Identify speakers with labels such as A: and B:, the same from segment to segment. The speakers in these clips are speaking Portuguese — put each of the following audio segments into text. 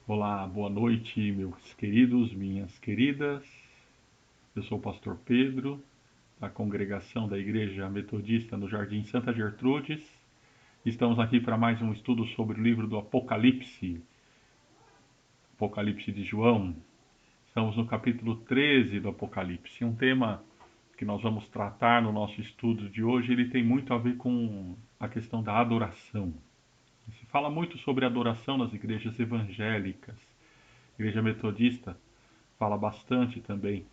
A: Olá, boa noite, meus queridos, minhas queridas. Eu sou o pastor Pedro, da congregação da Igreja Metodista no Jardim Santa Gertrudes. Estamos aqui para mais um estudo sobre o livro do Apocalipse, Apocalipse de João. Estamos no capítulo 13 do Apocalipse. Um tema que nós vamos tratar no nosso estudo de hoje, ele tem muito a ver com a questão da adoração. Se fala muito sobre adoração nas igrejas evangélicas. A Igreja Metodista fala bastante também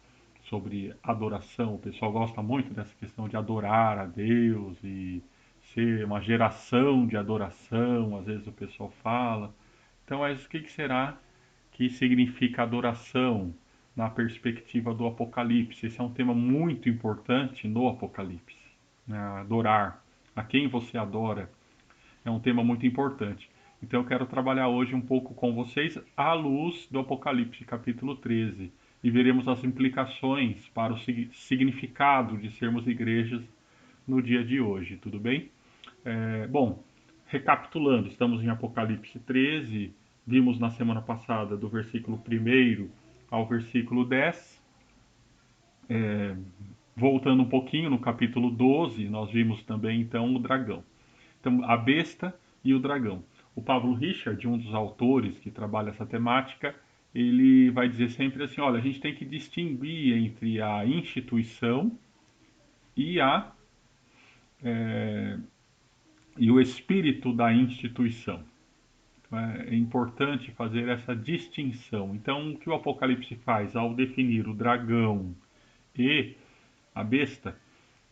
A: sobre adoração. O pessoal gosta muito dessa questão de adorar a Deus e ser uma geração de adoração, às vezes o pessoal fala. Então, mas o que será que significa adoração na perspectiva do Apocalipse? Esse é um tema muito importante no Apocalipse. Né? Adorar. A quem você adora é um tema muito importante. Então eu quero trabalhar hoje um pouco com vocês à luz do Apocalipse capítulo 13 e veremos as implicações para o significado de sermos igrejas no dia de hoje, tudo bem? Bom, recapitulando, estamos em Apocalipse 13, vimos na semana passada do versículo 1 ao versículo 10. Voltando um pouquinho, no capítulo 12, nós vimos também então o dragão. Então, a besta e o dragão. O Pablo Richard, um dos autores que trabalha essa temática, ele vai dizer sempre assim: olha, a gente tem que distinguir entre a instituição e e o espírito da instituição. Então, é importante fazer essa distinção. Então, o que o Apocalipse faz ao definir o dragão e a besta,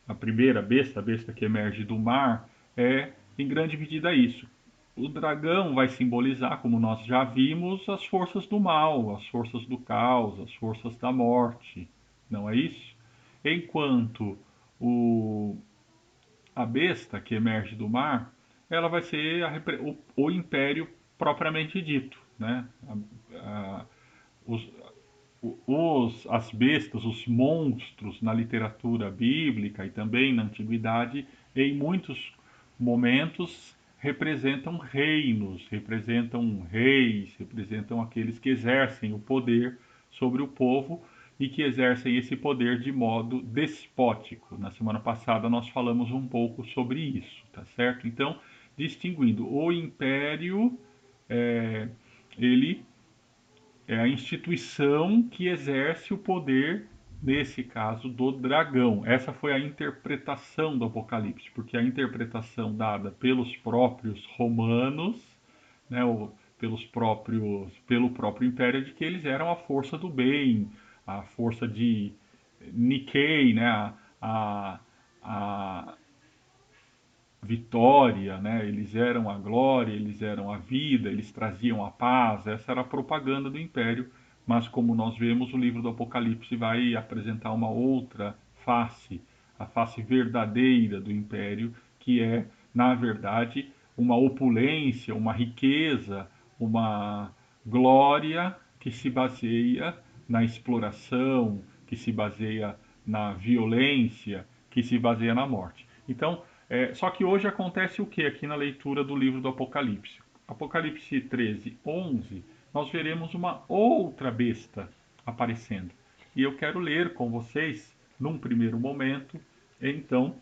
A: a primeira besta, a besta que emerge do mar, é em grande medida isso. O dragão vai simbolizar, como nós já vimos, as forças do mal, as forças do caos, as forças da morte, não é isso? Enquanto o, a besta que emerge do mar, ela vai ser o império propriamente dito, né? Os, as bestas, os monstros na literatura bíblica e também na antiguidade, em muitos momentos representam reinos, representam reis, representam aqueles que exercem o poder sobre o povo e que exercem esse poder de modo despótico. Na semana passada nós falamos um pouco sobre isso, tá certo? Então, distinguindo o império, é, ele é a instituição que exerce o poder, nesse caso, do dragão. Essa foi a interpretação do Apocalipse, porque a interpretação dada pelos próprios romanos, né, pelo próprio império, é de que eles eram a força do bem, a força de Nikkei, né, a vitória, né? Eles eram a glória, eles eram a vida, eles traziam a paz. Essa era a propaganda do império, mas como nós vemos, o livro do Apocalipse vai apresentar uma outra face, a face verdadeira do império, que é, na verdade, uma opulência, uma riqueza, uma glória que se baseia na exploração, que se baseia na violência, que se baseia na morte. Então, só que hoje acontece o que aqui na leitura do livro do Apocalipse? Apocalipse 13, 11, nós veremos uma outra besta aparecendo. E eu quero ler com vocês, num primeiro momento, então,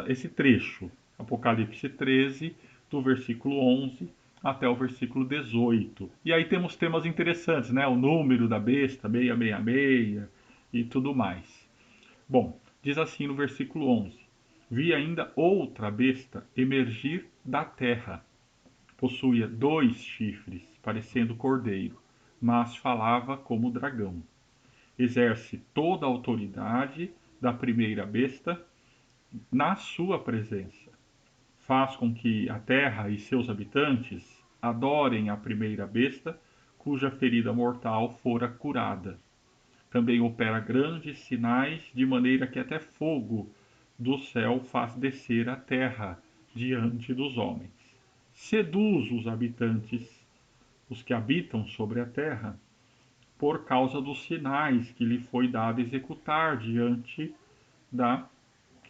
A: esse trecho. Apocalipse 13, do versículo 11 até o versículo 18. E aí temos temas interessantes, né? O número da besta, 666 e tudo mais. Bom, diz assim no versículo 11: Vi ainda outra besta emergir da terra. Possuía 2 chifres, parecendo cordeiro, mas falava como dragão. Exerce toda a autoridade da primeira besta na sua presença. Faz com que a terra e seus habitantes adorem a primeira besta, cuja ferida mortal fora curada. Também opera grandes sinais, de maneira que até fogo do céu faz descer a terra diante dos homens. Seduz os habitantes, os que habitam sobre a terra, por causa dos sinais que lhe foi dado executar diante da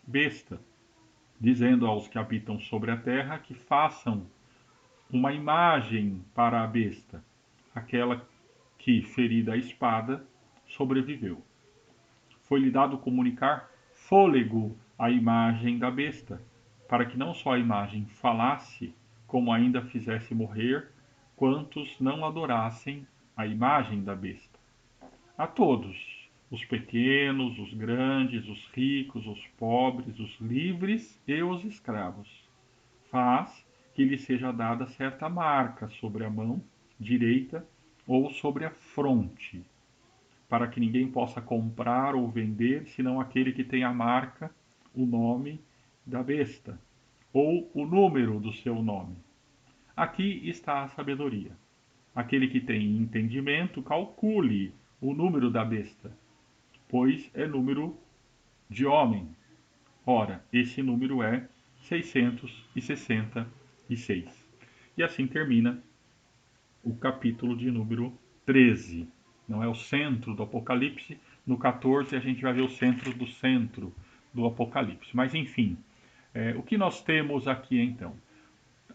A: besta, dizendo aos que habitam sobre a terra que façam uma imagem para a besta, aquela que, ferida a espada, sobreviveu. Foi-lhe dado comunicar fôlego à imagem da besta, para que não só a imagem falasse, como ainda fizesse morrer quantos não adorassem a imagem da besta. A todos, os pequenos, os grandes, os ricos, os pobres, os livres e os escravos, faz que lhe seja dada certa marca sobre a mão direita ou sobre a fronte, para que ninguém possa comprar ou vender, senão aquele que tem a marca, o nome da besta, ou o número do seu nome. Aqui está a sabedoria. Aquele que tem entendimento, calcule o número da besta, pois é número de homem. Ora, esse número é 666. E assim termina o capítulo de número 13. Não é o centro do Apocalipse. No 14 a gente vai ver o centro do Apocalipse. Mas enfim, o que nós temos aqui então?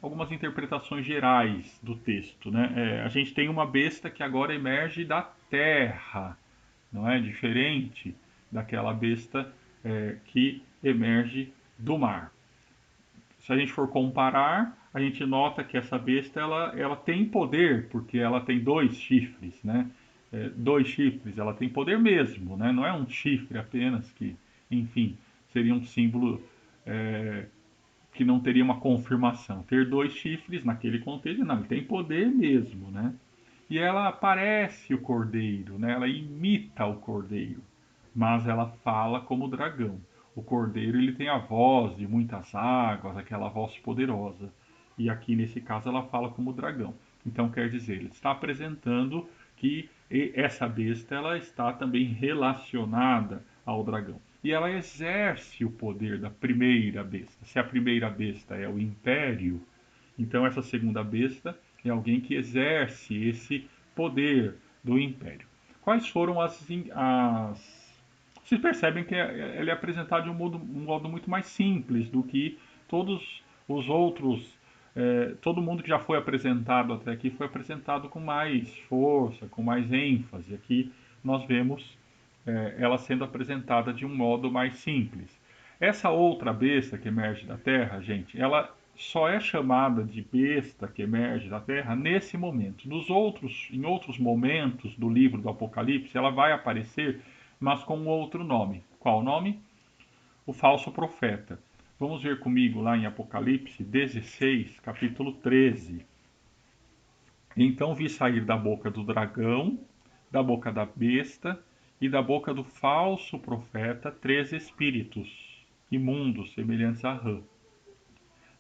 A: Algumas interpretações gerais do texto. Né? A gente tem uma besta que agora emerge da terra, não é? Diferente daquela besta que emerge do mar. Se a gente for comparar, a gente nota que essa besta ela tem poder, porque ela tem dois chifres, né? Dois chifres, ela tem poder mesmo, né? Não é um chifre apenas que, enfim, seria um símbolo que não teria uma confirmação. Ter dois chifres naquele contexto, não, ele tem poder mesmo, né? E ela parece o cordeiro, né? Ela imita o cordeiro, mas ela fala como o dragão. O cordeiro ele tem a voz de muitas águas, aquela voz poderosa. E aqui nesse caso ela fala como o dragão. Então quer dizer, ele está apresentando que essa besta ela está também relacionada ao dragão. E ela exerce o poder da primeira besta. Se a primeira besta é o império, então essa segunda besta é alguém que exerce esse poder do império. Quais foram as... Vocês percebem que ele é apresentado de um modo muito mais simples do que todos os outros. Todo mundo que já foi apresentado até aqui foi apresentado com mais força, com mais ênfase. Aqui nós vemos ela sendo apresentada de um modo mais simples. Essa outra besta que emerge da terra, gente, ela só é chamada de besta que emerge da terra nesse momento. Em outros momentos do livro do Apocalipse, ela vai aparecer, mas com um outro nome. Qual nome? O falso profeta. Vamos ver comigo lá em Apocalipse 16, capítulo 13. Então vi sair da boca do dragão, da boca da besta e da boca do falso profeta 3 espíritos imundos, semelhantes a rã.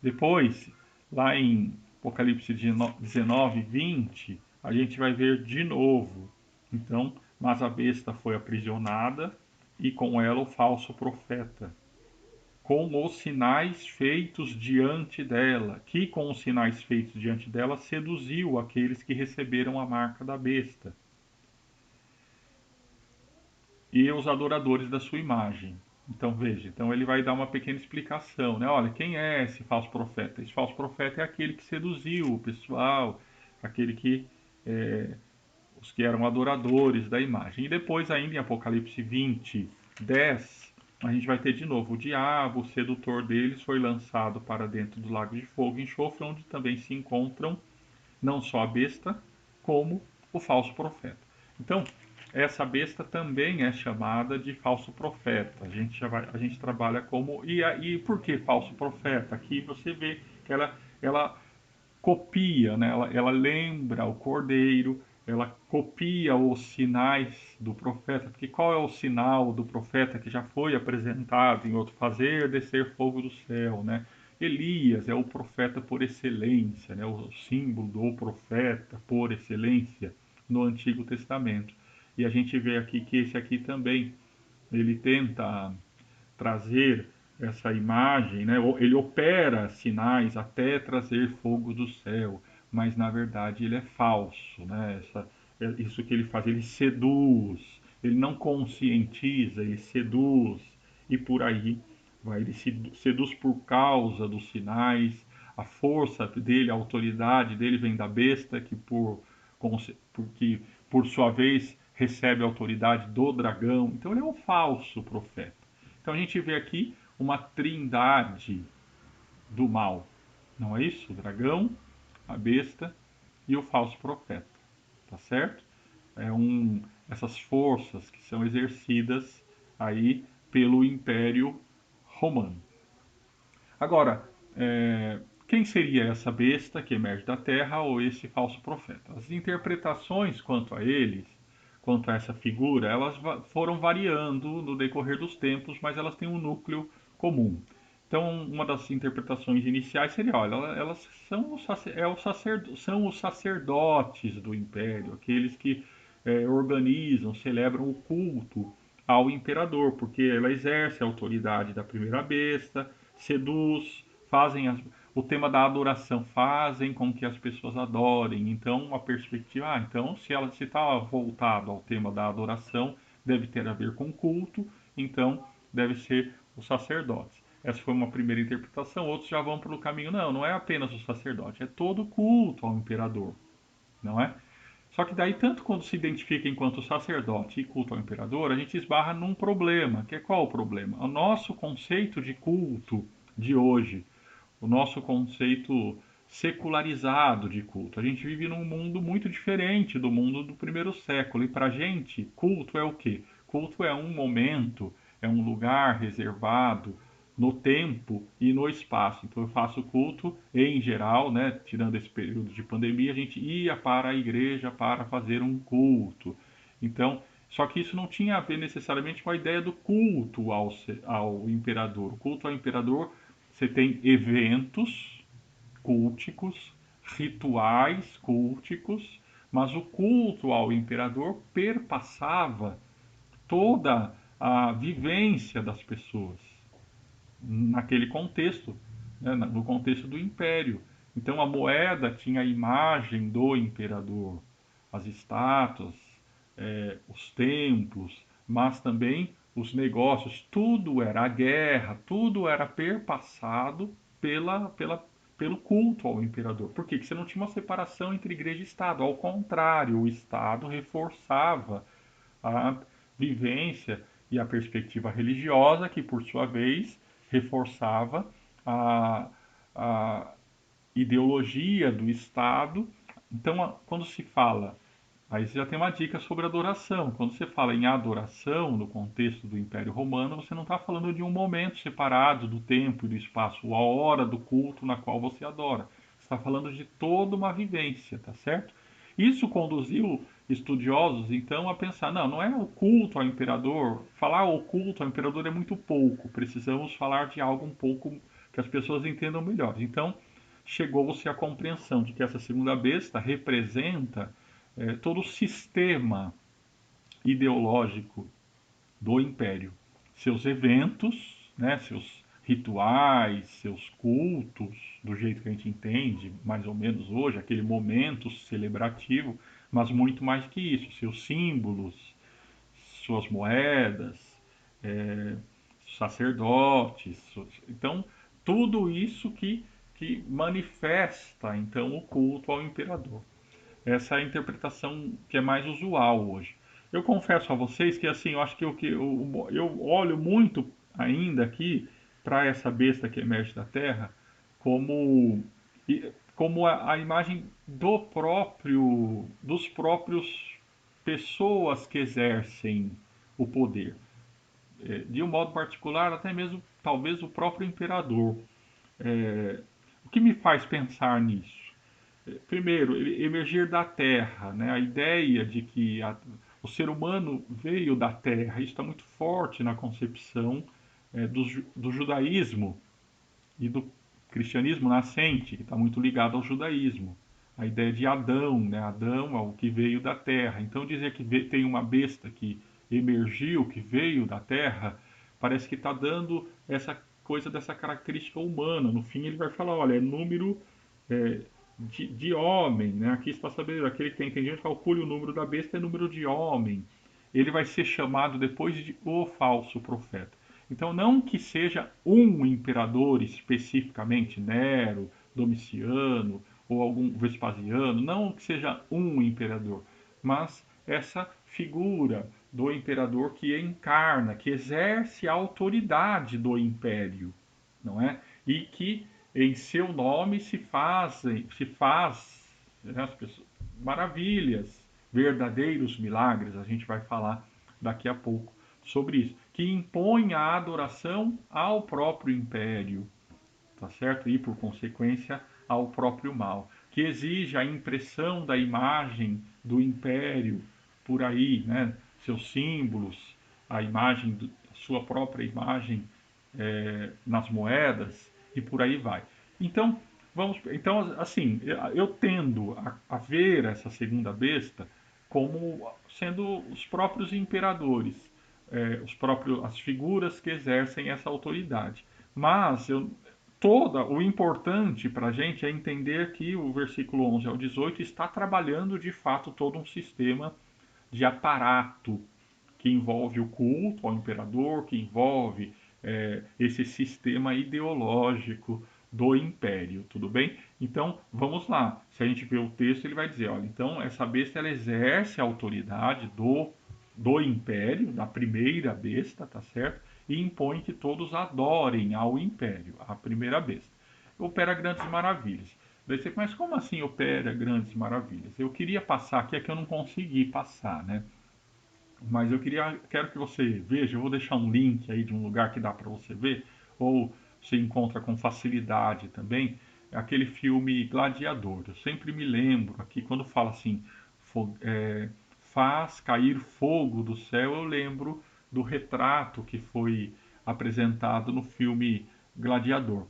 A: Depois, lá em Apocalipse 19, 20, a gente vai ver de novo. Então, mas a besta foi aprisionada e com ela o falso profeta, com os sinais feitos diante dela, que com os sinais feitos diante dela seduziu aqueles que receberam a marca da besta e os adoradores da sua imagem. Então veja, então ele vai dar uma pequena explicação, né? Olha, quem é esse falso profeta? Esse falso profeta é aquele que seduziu o pessoal, aquele que os que eram adoradores da imagem. E depois ainda em Apocalipse 20, 10, a gente vai ter de novo o diabo, o sedutor deles, foi lançado para dentro do lago de fogo e enxofre, onde também se encontram não só a besta, como o falso profeta. Então, essa besta também é chamada de falso profeta. A gente trabalha como. E por que falso profeta? Aqui você vê que ela copia, né? Ela lembra o cordeiro, ela copia os sinais do profeta, porque qual é o sinal do profeta que já foi apresentado em outro fazer descer fogo do céu, né? Elias é o profeta por excelência, né? O símbolo do profeta por excelência no Antigo Testamento. E a gente vê aqui que esse aqui também ele tenta trazer essa imagem, né? Ele opera sinais até trazer fogo do céu, mas na verdade ele é falso, né? Isso que ele faz, ele seduz, ele não conscientiza, ele seduz e por aí vai. Ele seduz por causa dos sinais, a força dele, a autoridade dele vem da besta, que por sua vez recebe a autoridade do dragão. Então ele é um falso profeta. Então a gente vê aqui uma trindade do mal. Não é isso? O dragão, a besta e o falso profeta. Tá certo? Essas forças que são exercidas aí pelo Império Romano. Agora, quem seria essa besta que emerge da terra ou esse falso profeta? As interpretações quanto a eles, quanto a essa figura, elas foram variando no decorrer dos tempos, mas elas têm um núcleo comum. Então, uma das interpretações iniciais seria, olha, elas são os sacerdotes do império, aqueles que organizam, celebram o culto ao imperador, porque ela exerce a autoridade da primeira besta, seduz, o tema da adoração, fazem com que as pessoas adorem. Então, a perspectiva, então, se ela está voltado ao tema da adoração, deve ter a ver com culto, então deve ser os sacerdotes. Essa foi uma primeira interpretação. Outros já vão pelo caminho, não é apenas o sacerdote, é todo culto ao imperador, não é? Só que daí, tanto quando se identifica enquanto sacerdote e culto ao imperador, a gente esbarra num problema, que é qual o problema? O nosso conceito de culto de hoje, o nosso conceito secularizado de culto. A gente vive num mundo muito diferente do mundo do primeiro século. E para a gente, culto é o quê? Culto é um momento, é um lugar reservado no tempo e no espaço. Então eu faço culto em geral, né, tirando esse período de pandemia, a gente ia para a igreja para fazer um culto. Então, só que isso não tinha a ver necessariamente com a ideia do culto ao imperador. O culto ao imperador, você tem eventos culticos, rituais culticos, mas o culto ao imperador perpassava toda a vivência das pessoas naquele contexto, né, no contexto do império. Então a moeda tinha a imagem do imperador, as estátuas, os templos, mas também os negócios, tudo era a guerra, tudo era perpassado pelo culto ao imperador. Por quê? Porque você não tinha uma separação entre igreja e Estado. Ao contrário, o Estado reforçava a vivência e a perspectiva religiosa, que por sua vez reforçava a, a ideologia do Estado. Então, quando se fala, aí você já tem uma dica sobre adoração. Quando você fala em adoração no contexto do Império Romano, você não está falando de um momento separado do tempo e do espaço, a hora do culto na qual você adora. Você está falando de toda uma vivência, tá certo? Isso conduziu estudiosos, então, a pensar, não é o culto ao imperador. Falar o culto ao imperador é muito pouco. Precisamos falar de algo um pouco que as pessoas entendam melhor. Então, chegou-se à compreensão de que essa segunda besta representa todo o sistema ideológico do império, seus eventos, né, seus rituais, seus cultos, do jeito que a gente entende, mais ou menos hoje, aquele momento celebrativo, mas muito mais que isso, seus símbolos, suas moedas, é, sacerdotes, então tudo isso que manifesta então o culto ao imperador. Essa é a interpretação que é mais usual hoje. Eu confesso a vocês que assim, eu acho que eu olho muito ainda aqui para essa besta que emerge da terra como como a imagem dos próprios pessoas que exercem o poder. De um modo particular, até mesmo talvez o próprio imperador. O que me faz pensar nisso? Primeiro, ele emergir da terra, né? A ideia de que o ser humano veio da terra, isso está muito forte na concepção do judaísmo e do cristianismo nascente, que está muito ligado ao judaísmo. A ideia de Adão, né? Adão é o que veio da terra. Então dizer que tem uma besta que emergiu, que veio da terra, parece que está dando essa coisa dessa característica humana. No fim ele vai falar, olha, é número é, de homem, né? Aqui está sabendo, aquele que tem entendimento calcule o número da besta é número de homem. Ele vai ser chamado depois de o falso profeta. Então, não que seja um imperador especificamente, Nero, Domiciano ou algum Vespasiano, não que seja um imperador, mas essa figura do imperador que encarna, que exerce a autoridade do império, não é? E que em seu nome se faz, né, maravilhas, verdadeiros milagres. A gente vai falar daqui a pouco sobre isso, que impõe a adoração ao próprio império, tá certo? E por consequência ao próprio mal, que exige a impressão da imagem do império por aí, né? Seus símbolos, a imagem, a sua própria imagem nas moedas e por aí vai. Então, então assim, eu tendo a ver essa segunda besta como sendo os próprios imperadores, as figuras que exercem essa autoridade. Mas o importante para a gente é entender que o versículo 11 ao 18 está trabalhando de fato todo um sistema de aparato que envolve o culto ao imperador, que envolve esse sistema ideológico do império, tudo bem? Então, vamos lá. Se a gente vê o texto, ele vai dizer, olha, então essa besta ela exerce a autoridade do império, da primeira besta, tá certo? E impõe que todos adorem ao império, a primeira besta. Opera grandes maravilhas. Daí você, mas como assim opera grandes maravilhas? Eu queria passar aqui, é que eu não consegui passar, né? Mas quero que você veja, eu vou deixar um link aí de um lugar que dá para você ver, ou você encontra com facilidade também, é aquele filme Gladiador. Eu sempre me lembro aqui, quando fala assim, faz cair fogo do céu, eu lembro do retrato que foi apresentado no filme Gladiador.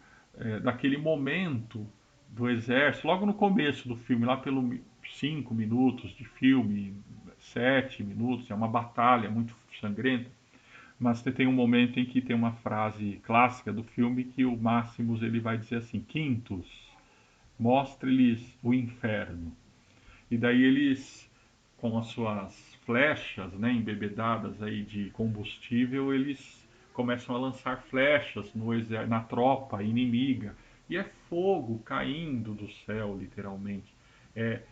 A: Daquele momento do exército, logo no começo do filme, lá pelo 5 minutos de filme, 7 minutos, é uma batalha muito sangrenta, mas tem um momento em que tem uma frase clássica do filme que o Máximos ele vai dizer assim, Quintus, mostre-lhes o inferno. E daí eles, com as suas flechas, né, embebedadas aí de combustível, eles começam a lançar flechas na tropa inimiga. E é fogo caindo do céu, literalmente. É,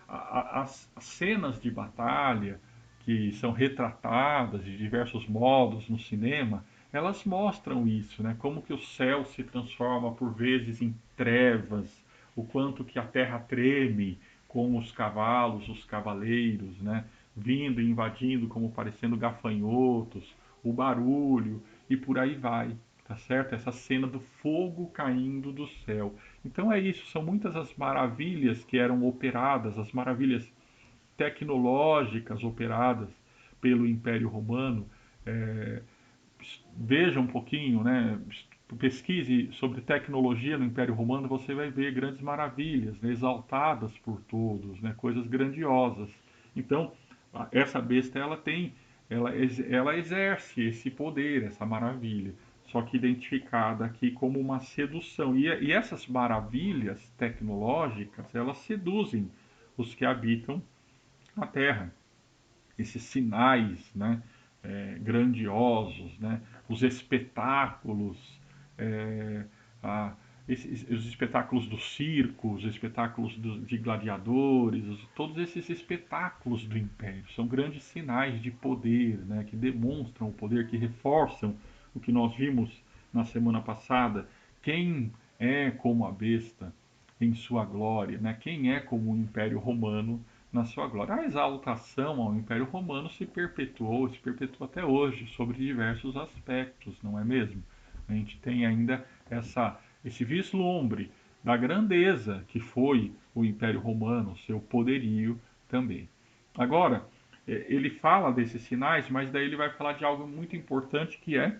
A: as cenas de batalha que são retratadas de diversos modos no cinema, elas mostram isso, né? Como que o céu se transforma por vezes em trevas, o quanto que a terra treme com os cavalos, os cavaleiros, né? Vindo e invadindo como parecendo gafanhotos, o barulho e por aí vai, tá certo? Essa cena do fogo caindo do céu. Então é isso, são muitas as maravilhas que eram operadas, as maravilhas tecnológicas operadas pelo Império Romano. É, Veja um pouquinho, né? Pesquise sobre tecnologia no Império Romano, você vai ver grandes maravilhas, né? Exaltadas por todos, né? Coisas grandiosas. Então, essa besta ela exerce esse poder, essa maravilha, só que identificada aqui como uma sedução. E essas maravilhas tecnológicas, elas seduzem os que habitam a Terra. Esses sinais, né, grandiosos, né, os espetáculos, é, a, os espetáculos do circo, os espetáculos de gladiadores, todos esses espetáculos do império são grandes sinais de poder, né, que demonstram o poder, que reforçam o que nós vimos na semana passada. Quem é como a besta em sua glória, né? Quem é como o Império Romano na sua glória. A exaltação ao Império Romano se perpetuou, se perpetua até hoje, sobre diversos aspectos, não é mesmo? A gente tem ainda esse vislumbre da grandeza que foi o Império Romano, seu poderio também. Agora, ele fala desses sinais, mas daí ele vai falar de algo muito importante que é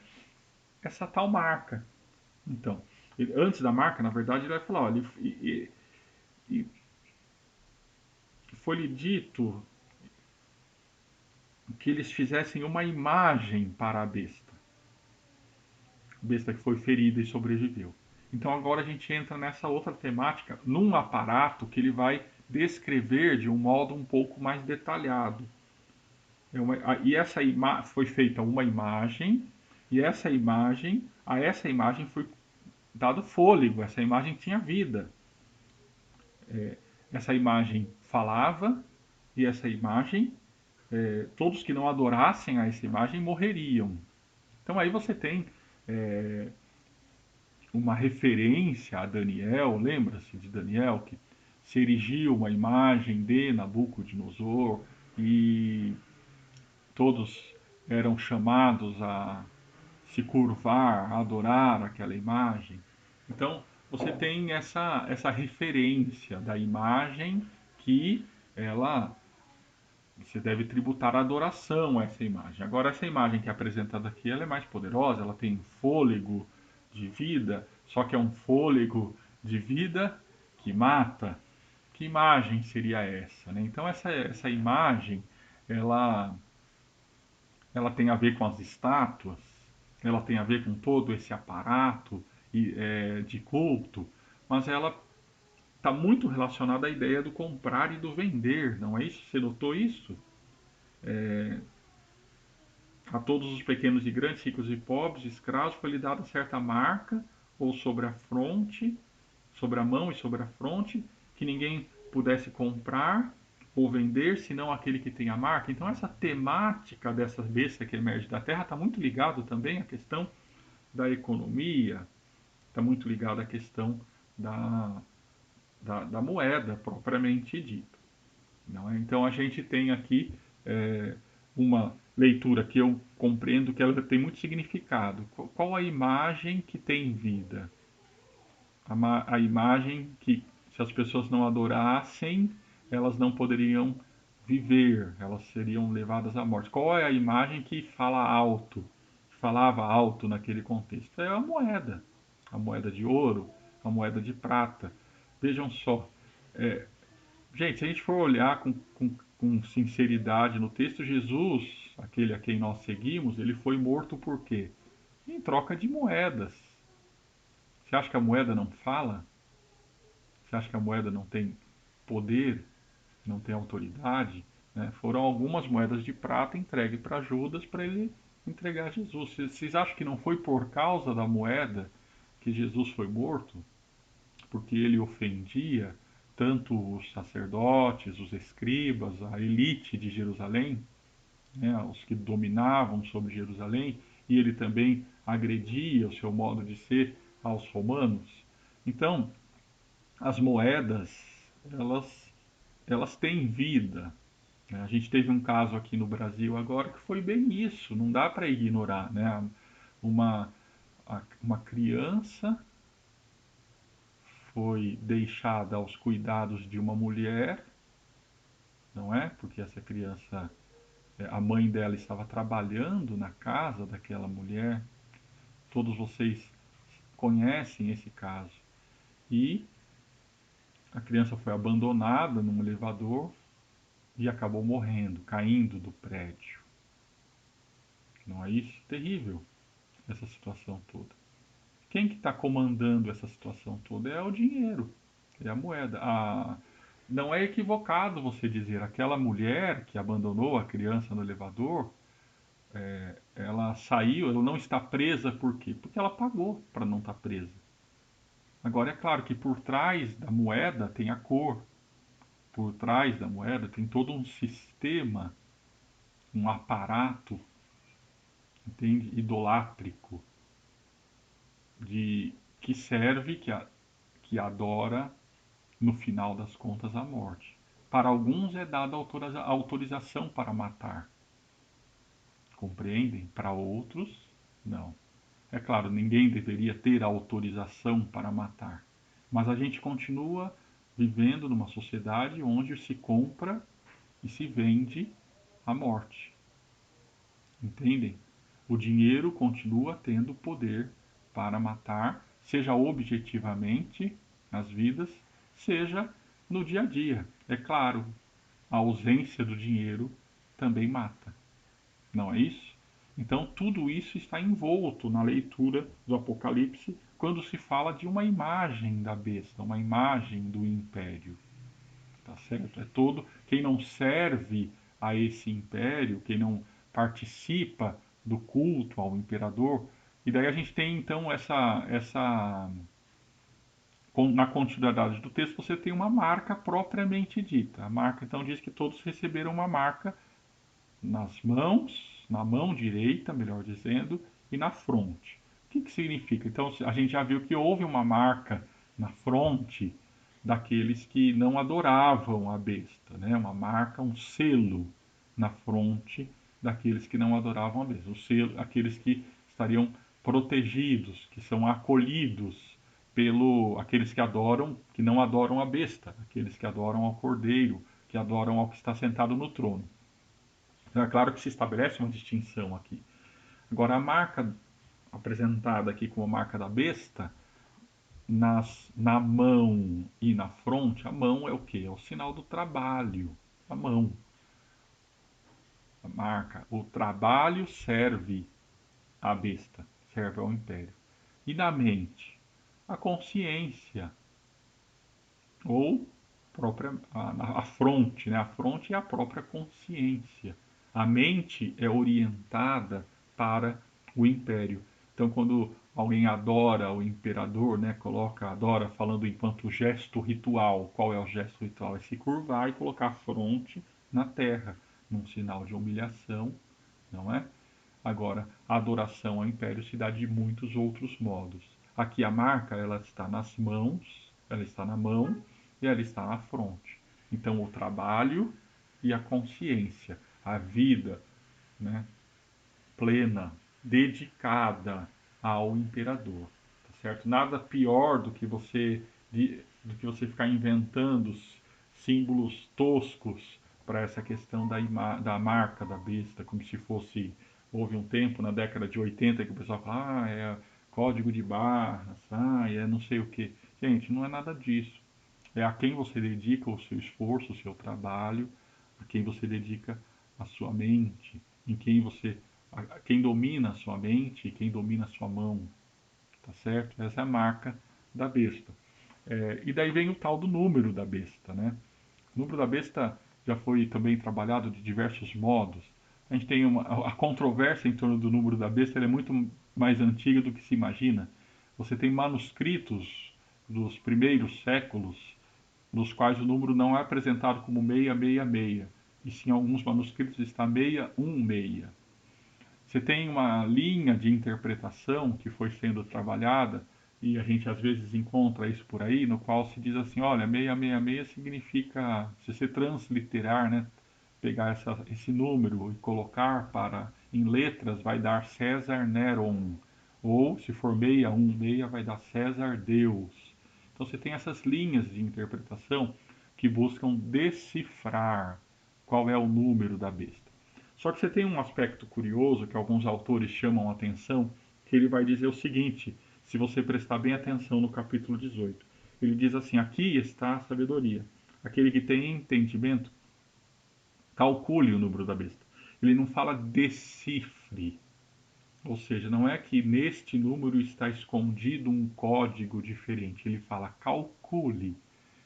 A: essa tal marca. Então, antes da marca, na verdade, ele vai falar, olha, e foi-lhe dito que eles fizessem uma imagem para a besta que foi ferida e sobreviveu. Então agora a gente entra nessa outra temática, num aparato que ele vai descrever de um modo um pouco mais detalhado. E foi feita uma imagem, e a essa imagem foi dado fôlego, essa imagem tinha vida. Essa imagem falava e essa imagem, todos que não adorassem a essa imagem morreriam. Então aí você tem uma referência a Daniel, lembra-se de Daniel que se erigiu uma imagem de Nabucodonosor e todos eram chamados a se curvar, a adorar aquela imagem. Então, você tem essa referência da imagem que ela você deve tributar adoração a essa imagem. Agora, essa imagem que é apresentada aqui, ela é mais poderosa, ela tem fôlego de vida, só que é um fôlego de vida que mata. Que imagem seria essa? Né? Então, essa imagem, ela, ela tem a ver com as estátuas, ela tem a ver com todo esse aparato de culto, mas ela está muito relacionada à ideia do comprar e do vender, não é isso? Você notou isso? A todos os pequenos e grandes, ricos e pobres, escravos, foi-lhe dada certa marca, ou sobre a fronte, sobre a mão e sobre a fronte, que ninguém pudesse comprar ou vender, senão aquele que tem a marca. Então, essa temática dessa besta que emerge da terra está muito ligado também à questão da economia, está muito ligado à questão da, da moeda propriamente dita. Não é? Então a gente tem aqui uma leitura que eu compreendo que ela tem muito significado. Qual a imagem que tem vida? A imagem que, se as pessoas não adorassem, elas não poderiam viver, elas seriam levadas à morte. Qual é a imagem que fala alto, que falava alto naquele contexto? É a moeda de ouro, a moeda de prata. Vejam só, gente, se a gente for olhar com sinceridade no texto, Jesus, aquele a quem nós seguimos, ele foi morto por quê? Em troca de moedas. Você acha que a moeda não fala? Você acha que a moeda não tem poder, não tem autoridade? Né? Foram algumas moedas de prata entregues para Judas para ele entregar a Jesus. Vocês acham que não foi por causa da moeda que Jesus foi morto? Porque ele ofendia tanto os sacerdotes, os escribas, a elite de Jerusalém, né, os que dominavam sobre Jerusalém, e ele também agredia o seu modo de ser aos romanos. Então, as moedas, elas têm vida. Né? A gente teve um caso aqui no Brasil agora que foi bem isso, não dá para ignorar. Né? Uma, uma criança foi deixada aos cuidados de uma mulher, não é? Porque essa criança, a mãe dela estava trabalhando na casa daquela mulher. Todos vocês conhecem esse caso. E a criança foi abandonada num elevador e acabou morrendo, caindo do prédio. Não é isso? Terrível essa situação toda. Quem que está comandando essa situação toda é o dinheiro, é a moeda. Não é equivocado você dizer aquela mulher que abandonou a criança no elevador, ela saiu, ela não está presa por quê? Porque ela pagou para não estar presa. Agora é claro que por trás da moeda tem a cor, por trás da moeda tem todo um sistema, um aparato, entende? Idolátrico, que serve, que adora no final das contas, a morte. Para alguns é dada autorização para matar. Compreendem? Para outros, não. É claro, ninguém deveria ter autorização para matar. Mas a gente continua vivendo numa sociedade onde se compra e se vende a morte. Entendem? O dinheiro continua tendo poder para matar, seja objetivamente nas vidas, seja no dia a dia. É claro, a ausência do dinheiro também mata, não é isso? Então, tudo isso está envolto na leitura do Apocalipse quando se fala de uma imagem da besta, uma imagem do império. Tá certo? É todo quem não serve a esse império, quem não participa do culto ao imperador. E daí a gente tem então essa na continuidade do texto, você tem uma marca propriamente dita. A marca, então, diz que todos receberam uma marca nas mãos, na mão direita, melhor dizendo, e na fronte. O que significa? Então, a gente já viu que houve uma marca na fronte daqueles que não adoravam a besta, né? Uma marca, um selo na fronte daqueles que não adoravam a besta. O selo, aqueles que estariam protegidos, que são acolhidos pelo aqueles que adoram, que não adoram a besta, aqueles que adoram ao Cordeiro, que adoram ao que está sentado no trono. Então, é claro que se estabelece uma distinção aqui. Agora, a marca apresentada aqui como marca da besta, na mão e na fronte, a mão é o que? É o sinal do trabalho. A mão. A marca. O trabalho serve à besta, serve ao império. E na mente? A consciência. Ou a fronte, né? A fronte é a própria consciência. A mente é orientada para o império. Então, quando alguém adora o imperador, né, adora falando enquanto gesto ritual. Qual é o gesto ritual? É se curvar e colocar a fronte na terra, num sinal de humilhação, não é? Agora, a adoração ao império se dá de muitos outros modos. Aqui a marca, ela está nas mãos, ela está na mão e ela está na fronte. Então, o trabalho e a consciência, a vida, né, plena, dedicada ao imperador, tá certo? Nada pior do que você ficar inventando símbolos toscos para essa questão da marca da besta, como se fosse. Houve um tempo na década de 80 que o pessoal fala, é código de barras, é não sei o que. Gente, não é nada disso. É a quem você dedica o seu esforço, o seu trabalho, a quem você dedica a sua mente, em quem domina a sua mente e quem domina a sua mão, tá certo? Essa é a marca da besta. E daí vem o tal do número da besta, né? O número da besta já foi também trabalhado de diversos modos. A gente tem a controvérsia em torno do número da besta, é muito mais antiga do que se imagina. Você tem manuscritos dos primeiros séculos nos quais o número não é apresentado como 666, e sim em alguns manuscritos está 616. Você tem uma linha de interpretação que foi sendo trabalhada, e a gente às vezes encontra isso por aí, no qual se diz assim, olha, 666 significa, se você transliterar, né, pegar esse número e colocar em letras, vai dar César Neron, ou se for 616, vai dar César Deus. Então você tem essas linhas de interpretação que buscam decifrar qual é o número da besta. Só que você tem um aspecto curioso que alguns autores chamam a atenção, que ele vai dizer o seguinte, se você prestar bem atenção no capítulo 18. Ele diz assim, aqui está a sabedoria. Aquele que tem entendimento, calcule o número da besta. Ele não fala decifre, ou seja, não é que neste número está escondido um código diferente. Ele fala calcule.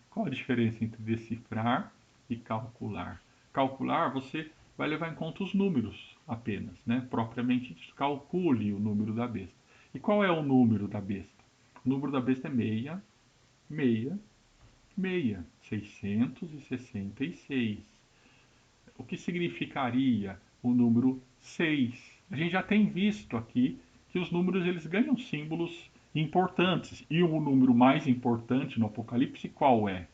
A: Qual a diferença entre decifrar e calcular? Calcular, você vai levar em conta os números apenas, né? Propriamente dito, calcule o número da besta. E qual é o número da besta? O número da besta é 666. O que significaria o número 6? A gente já tem visto aqui que os números eles ganham símbolos importantes. E o número mais importante no Apocalipse qual é?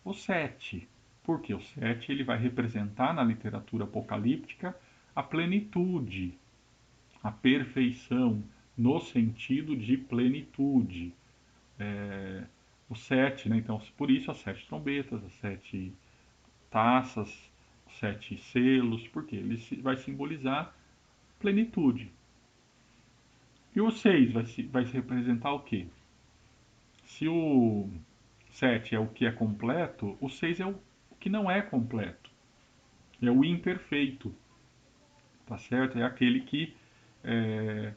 A: O 7. Porque o 7 ele vai representar na literatura apocalíptica a plenitude, a perfeição, no sentido de plenitude. O 7, né? Então, por isso as 7 trombetas, as 7 taças, os 7 selos, porque ele vai simbolizar plenitude. E o 6 vai representar o quê? Se o 7 é o que é completo, o 6 é o que não é completo. É o imperfeito, tá certo? É aquele que é,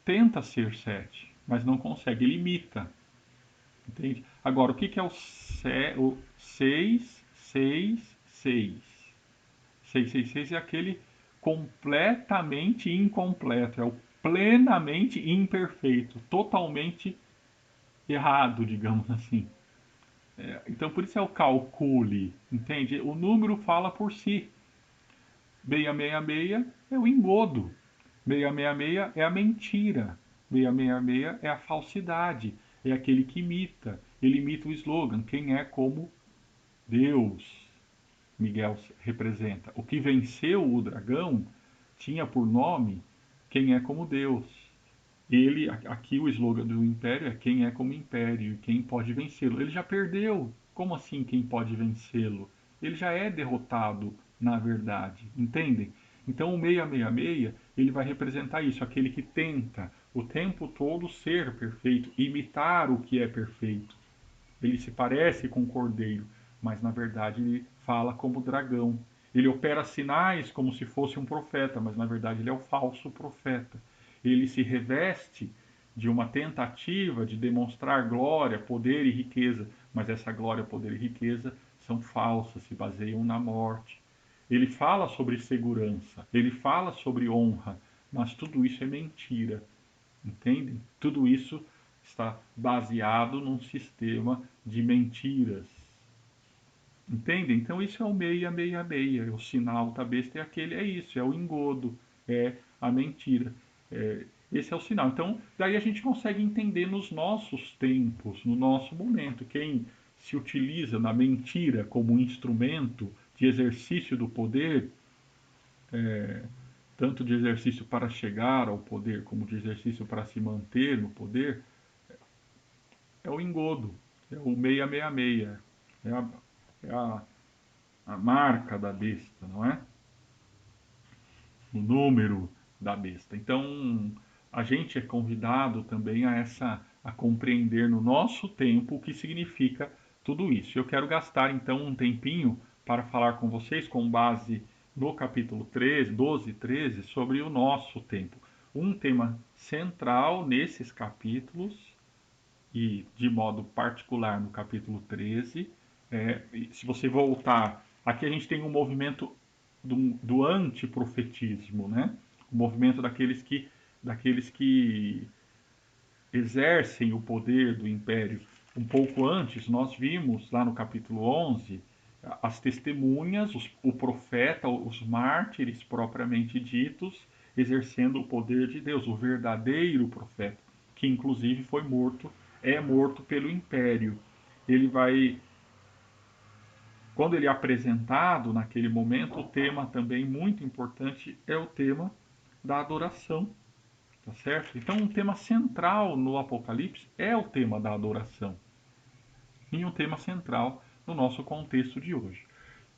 A: tenta ser 7, mas não consegue, ele imita, entende? Agora, o que é o 6, 6, 6? 666 é aquele completamente incompleto, é o plenamente imperfeito, totalmente errado, digamos assim. Então, por isso é o calcule, entende? O número fala por si. 666 é o engodo. 666 é a mentira. 666 é a falsidade. É aquele que imita. Ele imita o slogan: quem é como Deus. Miguel representa. O que venceu o dragão tinha por nome quem é como Deus. Ele, aqui o slogan do Império é quem é como Império, quem pode vencê-lo. Ele já perdeu. Como assim quem pode vencê-lo? Ele já é derrotado, na verdade. Entendem? Então o 666, ele vai representar isso, aquele que tenta o tempo todo ser perfeito, imitar o que é perfeito. Ele se parece com o cordeiro, mas na verdade ele fala como dragão. Ele opera sinais como se fosse um profeta, mas na verdade ele é o falso profeta. Ele se reveste de uma tentativa de demonstrar glória, poder e riqueza, mas essa glória, poder e riqueza são falsas, se baseiam na morte. Ele fala sobre segurança, ele fala sobre honra, mas tudo isso é mentira. Entendem? Tudo isso está baseado num sistema de mentiras. Entendem? Então isso é o 666. O sinal da besta é aquele, é isso, é o engodo, é a mentira. Esse é o sinal. Então, daí a gente consegue entender nos nossos tempos, no nosso momento, quem se utiliza na mentira como um instrumento de exercício do poder, tanto de exercício para chegar ao poder como de exercício para se manter no poder, é o engodo, é o 666, é a, é a marca da besta, não é? O número da besta. Então, a gente é convidado também a compreender no nosso tempo o que significa tudo isso. Eu quero gastar então um tempinho para falar com vocês com base no capítulo 13, 12 e 13 sobre o nosso tempo. Um tema central nesses capítulos e de modo particular no capítulo 13. Se você voltar, aqui a gente tem um movimento do antiprofetismo, né? O movimento daqueles que exercem o poder do império. Um pouco antes, nós vimos lá no capítulo 11 as testemunhas, o profeta, os mártires propriamente ditos, exercendo o poder de Deus, o verdadeiro profeta, que inclusive foi morto, é morto pelo império. Ele vai, quando ele é apresentado naquele momento, o tema também muito importante é o tema da adoração. Tá certo? Então, um tema central no Apocalipse é o tema da adoração. E um tema central no nosso contexto de hoje.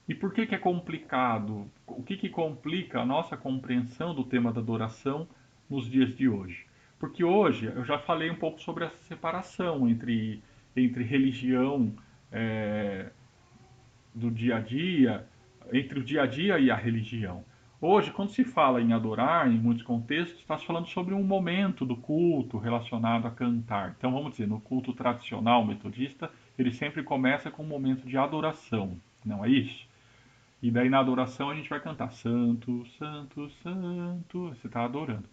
A: E por que é complicado? O que complica a nossa compreensão do tema da adoração nos dias de hoje? Porque hoje eu já falei um pouco sobre essa separação entre religião é, do dia a dia, entre o dia a dia e a religião. Hoje, quando se fala em adorar, em muitos contextos, está se falando sobre um momento do culto relacionado a cantar. Então, vamos dizer, no culto tradicional metodista, ele sempre começa com um momento de adoração, não é isso? E daí na adoração a gente vai cantar Santo, Santo, Santo, você está adorando.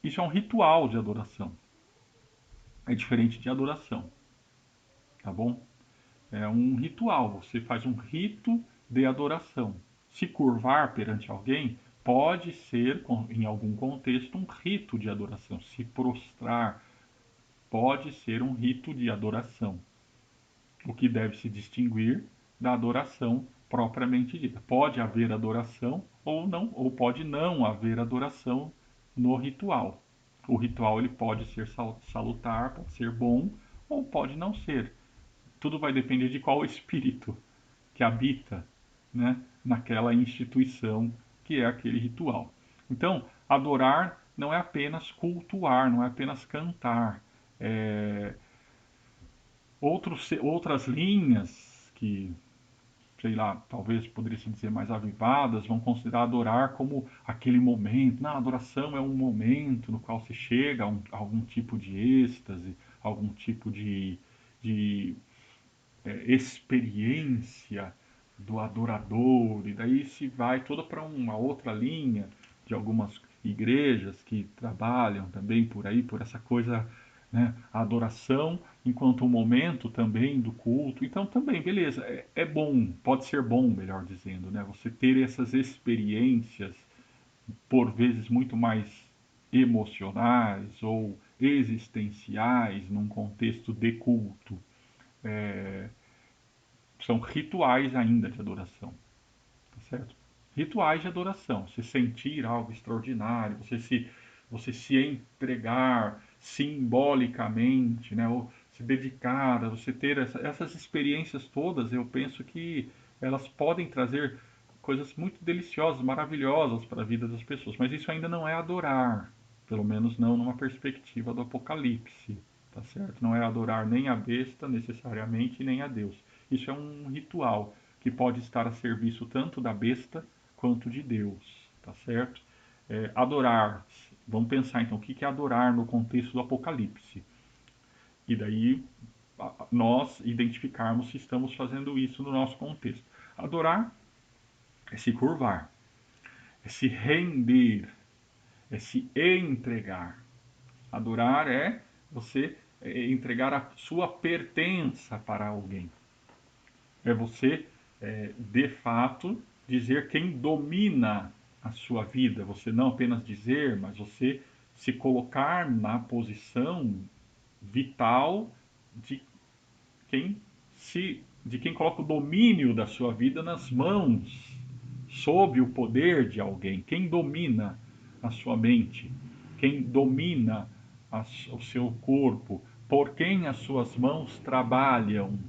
A: Isso é um ritual de adoração. É diferente de adoração, tá bom? É um ritual, você faz um rito de adoração. Se curvar perante alguém pode ser, em algum contexto, um rito de adoração. Se prostrar pode ser um rito de adoração. O que deve se distinguir da adoração propriamente dita. Pode haver adoração ou não, ou pode não haver adoração no ritual. O ritual ele pode ser salutar, pode ser bom ou pode não ser. Tudo vai depender de qual espírito que habita, né, naquela instituição que é aquele ritual. Então, adorar não é apenas cultuar, não é apenas cantar. É, outras linhas que, sei lá, talvez poderia se dizer mais avivadas, vão considerar adorar como aquele momento. Na adoração é um momento no qual se chega a algum tipo de êxtase, algum tipo de experiência do adorador, e daí se vai toda para uma outra linha de algumas igrejas que trabalham também por aí, por essa coisa né? A adoração enquanto um momento também do culto. Então também, beleza, é bom, pode ser bom, melhor dizendo, né? Você ter essas experiências, por vezes muito mais emocionais ou existenciais num contexto de culto. É, são rituais ainda de adoração, tá certo? Rituais de adoração, você sentir algo extraordinário, você se entregar simbolicamente, né? Ou se dedicar, você ter essas experiências todas, eu penso que elas podem trazer coisas muito deliciosas, maravilhosas para a vida das pessoas, mas isso ainda não é adorar, pelo menos não numa perspectiva do Apocalipse, tá certo? Não é adorar nem a besta necessariamente, nem a Deus. Isso é um ritual que pode estar a serviço tanto da besta quanto de Deus, tá certo? Adorar, vamos pensar então, o que é adorar no contexto do Apocalipse? E daí nós identificarmos se estamos fazendo isso no nosso contexto. Adorar é se curvar, é se render, é se entregar. Adorar é você entregar a sua pertença para alguém. É você, de fato, dizer quem domina a sua vida. Você não apenas dizer, mas você se colocar na posição vital de quem de quem coloca o domínio da sua vida nas mãos, sob o poder de alguém. Quem domina a sua mente, quem domina o seu corpo, por quem as suas mãos trabalham.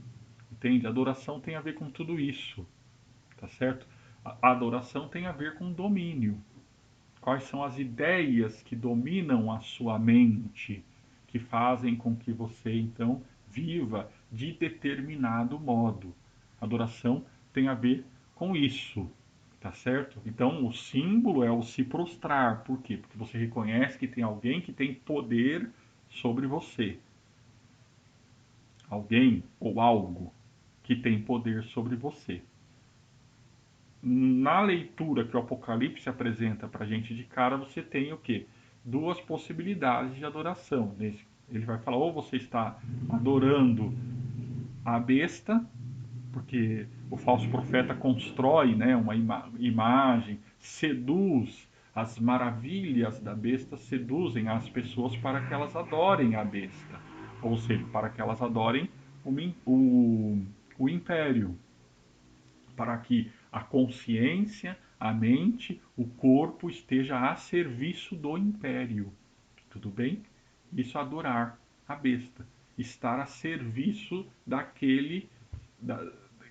A: Entende? A adoração tem a ver com tudo isso, tá certo? A adoração tem a ver com domínio. Quais são as ideias que dominam a sua mente, que fazem com que você então viva de determinado modo. Adoração tem a ver com isso, tá certo? Então o símbolo é o se prostrar. Por quê? Porque você reconhece que tem alguém que tem poder sobre você. Alguém ou algo que tem poder sobre você. Na leitura que o Apocalipse apresenta para a gente de cara, você tem o quê? Duas possibilidades de adoração. Ele vai falar, ou você está adorando a besta, porque o falso profeta constrói, né, uma imagem, seduz as maravilhas da besta, seduzem as pessoas para que elas adorem a besta, ou seja, para que elas adorem o império, para que a consciência, a mente, o corpo esteja a serviço do império. Tudo bem? Isso é adorar a besta. Estar a serviço daquele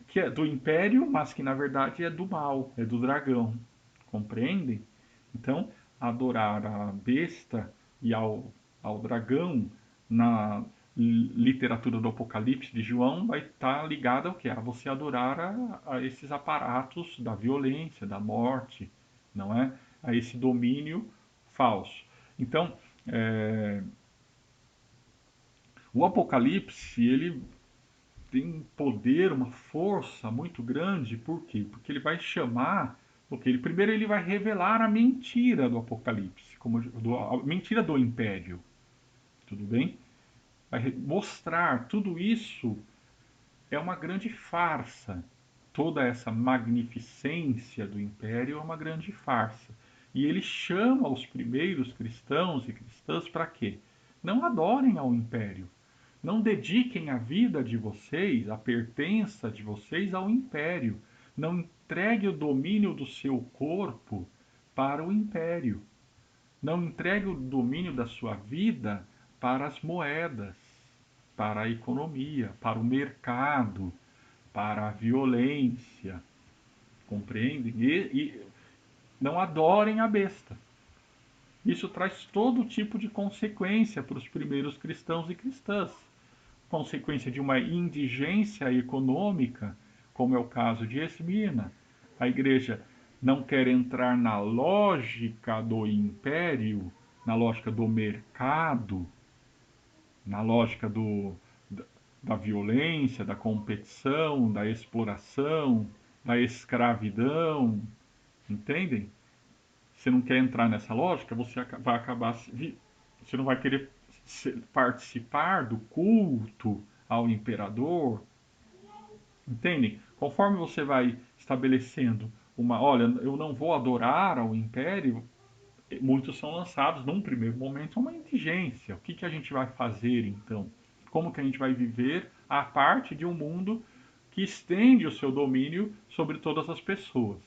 A: que é do império, mas que na verdade é do mal, é do dragão. Compreendem? Então, adorar a besta e ao dragão na literatura do Apocalipse de João vai estar ligada ao que? A você adorar a esses aparatos da violência, da morte, não é? A esse domínio falso. Então, o Apocalipse, ele tem um poder, uma força muito grande, por quê? Porque ele vai chamar, porque primeiro ele vai revelar a mentira do Apocalipse, a mentira do império, tudo bem? Vai mostrar tudo isso é uma grande farsa. Toda essa magnificência do império é uma grande farsa. E ele chama os primeiros cristãos e cristãs para quê? Não adorem ao império. Não dediquem a vida de vocês, a pertença de vocês ao império. Não entregue o domínio do seu corpo para o império. Não entregue o domínio da sua vida para as moedas, para a economia, para o mercado, para a violência. Compreendem? E não adorem a besta. Isso traz todo tipo de consequência para os primeiros cristãos e cristãs. Consequência de uma indigência econômica, como é o caso de Esmirna. A igreja não quer entrar na lógica do império, na lógica do mercado, na lógica da violência, da competição, da exploração, da escravidão, entendem? Você não quer entrar nessa lógica, você vai acabar, você não vai querer participar do culto ao imperador, entendem? Conforme você vai estabelecendo olha, eu não vou adorar ao império, muitos são lançados num primeiro momento a uma indigência. O que, que a gente vai fazer então? Como que a gente vai viver a parte de um mundo que estende o seu domínio sobre todas as pessoas?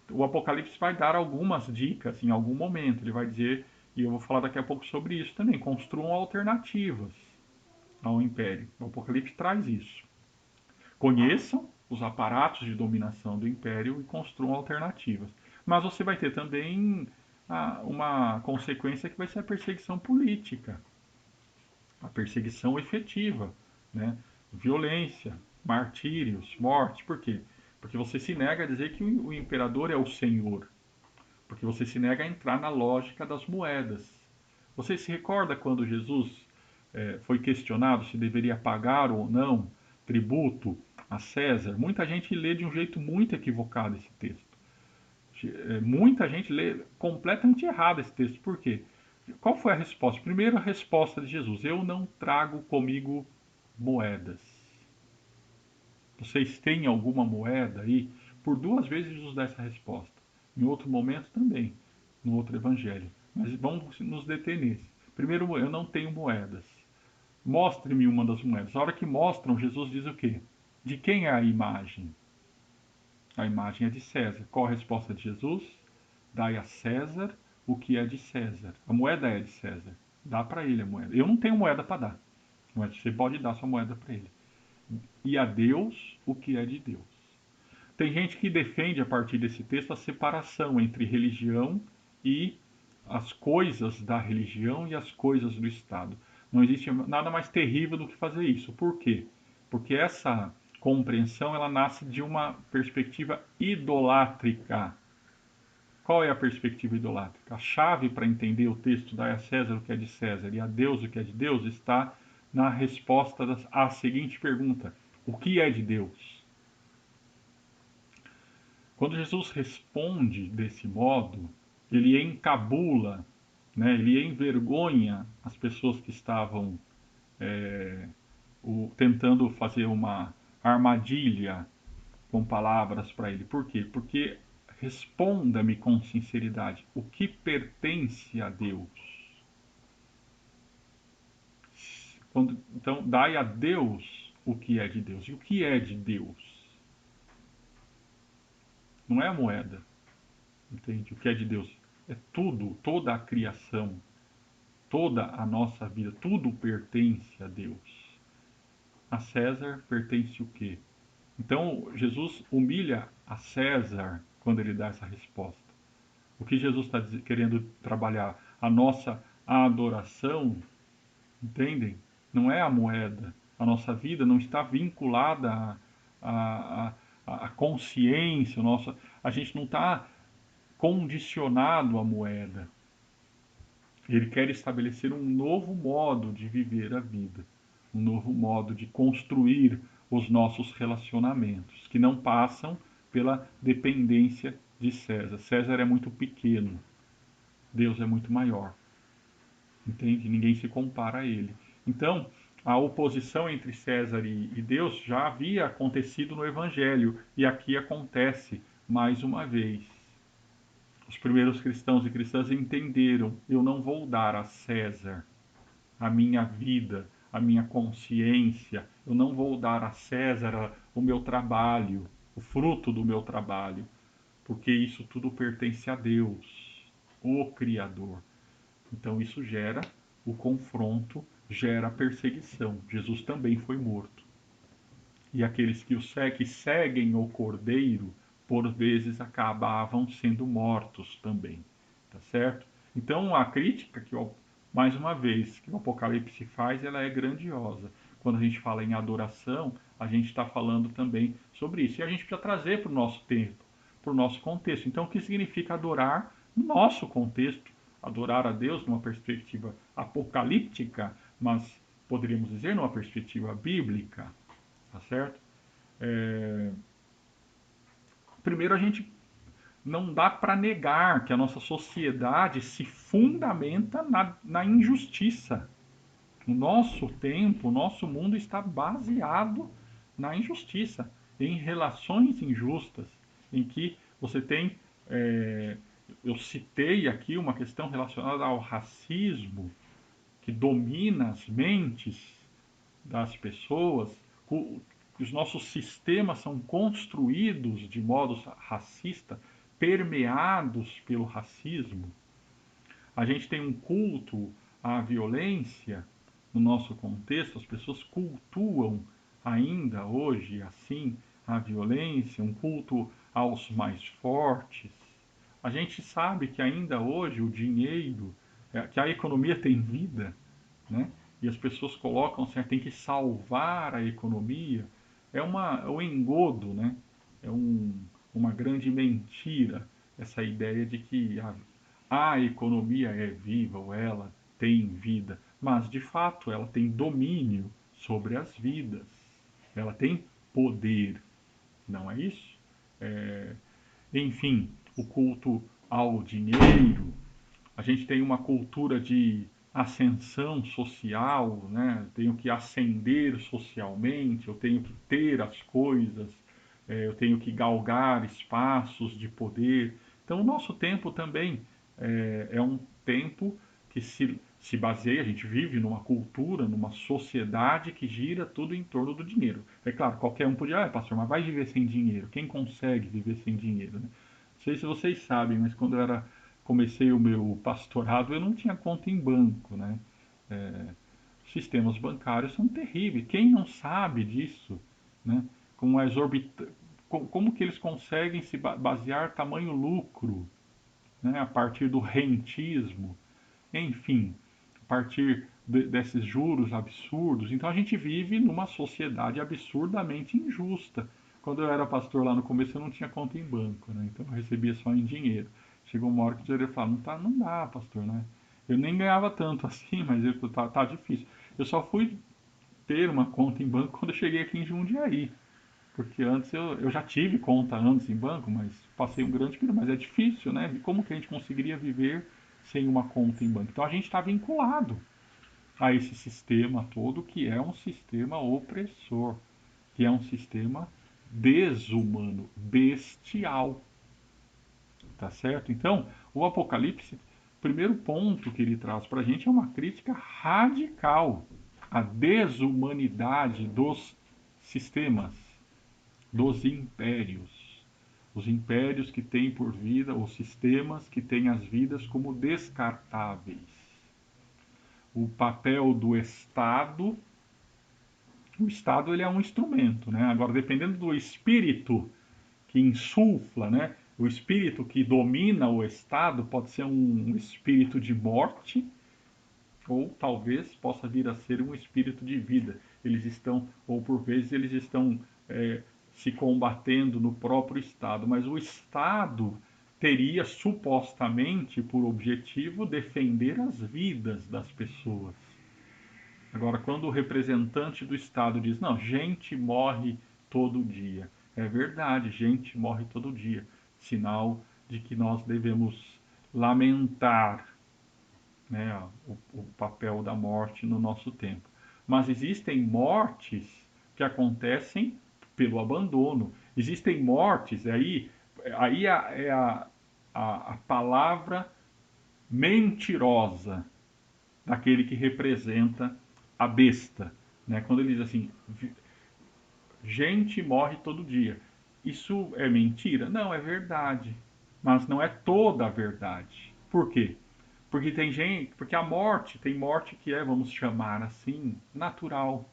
A: O Apocalipse vai dar algumas dicas em algum momento. Ele vai dizer, e eu vou falar daqui a pouco sobre isso também, construam alternativas ao império. O Apocalipse traz isso. Conheçam os aparatos de dominação do império e construam alternativas. Mas você vai ter também uma consequência que vai ser a perseguição política, a perseguição efetiva, né? Violência, martírios, morte. Por quê? Porque você se nega a dizer que o imperador é o senhor, porque você se nega a entrar na lógica das moedas. Você se recorda quando Jesus foi questionado se deveria pagar ou não tributo a César? Muita gente lê de um jeito muito equivocado esse texto. Muita gente lê completamente errado esse texto. Por quê? Qual foi a resposta? Primeiro, a resposta de Jesus: eu não trago comigo moedas. Vocês têm alguma moeda aí? Por duas vezes Jesus dá essa resposta. Em outro momento também, no outro evangelho. Mas vamos nos deter nesse. Primeiro, eu não tenho moedas. Mostre-me uma das moedas. A hora que mostram, Jesus diz o quê? De quem é a imagem? A imagem é de César. Qual a resposta de Jesus? Dai a César o que é de César. A moeda é de César. Dá para ele a moeda. Eu não tenho moeda para dar. Mas você pode dar sua moeda para ele. E a Deus o que é de Deus. Tem gente que defende a partir desse texto a separação entre religião e as coisas da religião e as coisas do Estado. Não existe nada mais terrível do que fazer isso. Por quê? Porque essa compreensão ela nasce de uma perspectiva idolátrica. Qual é a perspectiva idolátrica? A chave para entender o texto dai a César o que é de César e a Deus o que é de Deus está na resposta à seguinte pergunta: o que é de Deus? Quando Jesus responde desse modo, ele encabula, né, ele envergonha as pessoas que estavam tentando fazer uma armadilha com palavras para ele. Por quê? Porque responda-me com sinceridade: o que pertence a Deus? Então, dai a Deus o que é de Deus. E o que é de Deus? Não é a moeda, entende? O que é de Deus é tudo, toda a criação, toda a nossa vida, tudo pertence a Deus. A César pertence o quê? Então, Jesus humilha a César quando ele dá essa resposta. O que Jesus está querendo trabalhar? A nossa adoração, entendem? Não é a moeda. A nossa vida não está vinculada à consciência. A gente não está condicionado à moeda. Ele quer estabelecer um novo modo de viver a vida, um novo modo de construir os nossos relacionamentos, que não passam pela dependência de César. César é muito pequeno, Deus é muito maior. Entende? Ninguém se compara a ele. Então, a oposição entre César e Deus já havia acontecido no Evangelho e aqui acontece mais uma vez. Os primeiros cristãos e cristãs entenderam: eu não vou dar a César a minha vida, a minha consciência, eu não vou dar a César o meu trabalho, o fruto do meu trabalho, porque isso tudo pertence a Deus, o Criador. Então isso gera o confronto, gera a perseguição. Jesus também foi morto. E aqueles que seguem o Cordeiro, por vezes acabavam sendo mortos também. Tá certo? Então a crítica que, mais uma vez, que o Apocalipse faz, ela é grandiosa. Quando a gente fala em adoração, a gente está falando também sobre isso. E a gente precisa trazer para o nosso tempo, para o nosso contexto. Então, o que significa adorar no nosso contexto? Adorar a Deus numa perspectiva apocalíptica, mas poderíamos dizer numa perspectiva bíblica, tá certo? É... Primeiro, a gente não dá para negar que a nossa sociedade se fundamenta na injustiça. O nosso tempo, o nosso mundo está baseado na injustiça, em relações injustas, em que você tem. é, eu citei aqui uma questão relacionada ao racismo que domina as mentes das pessoas. Os nossos sistemas são construídos de modo racista, permeados pelo racismo. A gente tem um culto à violência no nosso contexto, as pessoas cultuam ainda hoje assim a violência, um culto aos mais fortes. A gente sabe que ainda hoje o dinheiro, que a economia tem vida, né? E as pessoas colocam assim, tem que salvar a economia. É um engodo, né? É uma grande mentira essa ideia de que a economia é viva ou ela tem vida, mas de fato ela tem domínio sobre as vidas, ela tem poder, não é isso? É, enfim, o culto ao dinheiro, a gente tem uma cultura de ascensão social, né? Eu tenho que ascender socialmente, eu tenho que ter as coisas, eu tenho que galgar espaços de poder. Então, o nosso tempo também é um tempo que se baseia, a gente vive numa cultura, numa sociedade que gira tudo em torno do dinheiro. É claro, qualquer um podia, pastor, mas vai viver sem dinheiro. Quem consegue viver sem dinheiro, né? Não sei se vocês sabem, mas quando comecei o meu pastorado, eu não tinha conta em banco, né? É, sistemas bancários são terríveis. Quem não sabe disso, né? Com a como que eles conseguem se basear tamanho lucro, né? A partir do rentismo, enfim, a partir desses juros absurdos. Então a gente vive numa sociedade absurdamente injusta. Quando eu era pastor lá no começo, eu não tinha conta em banco, né? Então eu recebia só em dinheiro. Chegou uma hora que o diretor falou, não dá, pastor, né? Eu nem ganhava tanto assim, mas tá difícil. Eu só fui ter uma conta em banco quando eu cheguei aqui em Jundiaí. Porque antes eu já tive conta antes em banco, mas passei um grande período. Mas é difícil, né? E como que a gente conseguiria viver sem uma conta em banco? Então a gente está vinculado a esse sistema todo que é um sistema opressor, que é um sistema desumano, bestial, tá certo? Então, o Apocalipse, o primeiro ponto que ele traz para a gente é uma crítica radical à desumanidade dos sistemas, dos impérios. Os impérios que têm por vida, os sistemas que têm as vidas como descartáveis. O papel do Estado, o Estado ele é um instrumento, né? Agora, dependendo do espírito que insufla, né? O espírito que domina o Estado pode ser um espírito de morte ou talvez possa vir a ser um espírito de vida. Eles estão, ou por vezes eles estão se combatendo no próprio Estado, mas o Estado teria supostamente por objetivo defender as vidas das pessoas. Agora, quando o representante do Estado diz, não, gente morre todo dia, é verdade, gente morre todo dia, sinal de que nós devemos lamentar, né, o papel da morte no nosso tempo. Mas existem mortes que acontecem pelo abandono. Existem mortes, aí é a palavra mentirosa daquele que representa a besta. Né? Quando ele diz assim, gente morre todo dia. Isso é mentira? Não, é verdade. Mas não é toda a verdade. Por quê? Porque tem gente, porque tem morte que é, vamos chamar assim, natural.